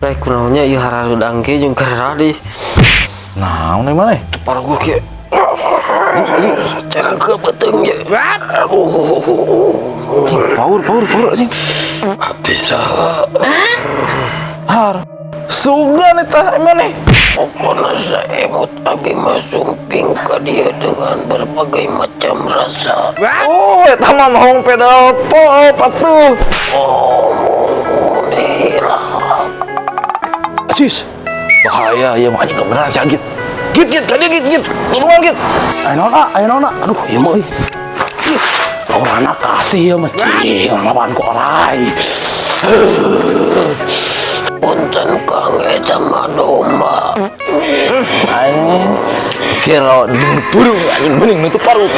Rek kunaonnya ieu hararudang ge jeung karadi. Nah, ini mana? Tepar gua kieu. Cara ke beteng ye. Power anjing. Bisa. Har. Sugan eta mana? Pokoknya saemut abi masumping ka dia dengan berbagai macam rasa. Oh, eta mah mahong pedal pop atuh. Oh, nila. Acis. Bahaya ieu mah anjing kebenaran sakit. Git, tadi git. Tolongan git. Ayo nona. Aduh, ieu mah euy. Orang anak kasih ya mah cing, lawan ku orai. Punten Kang eta mah domba. Anjing. Kira burung anjing bening nutup paruh.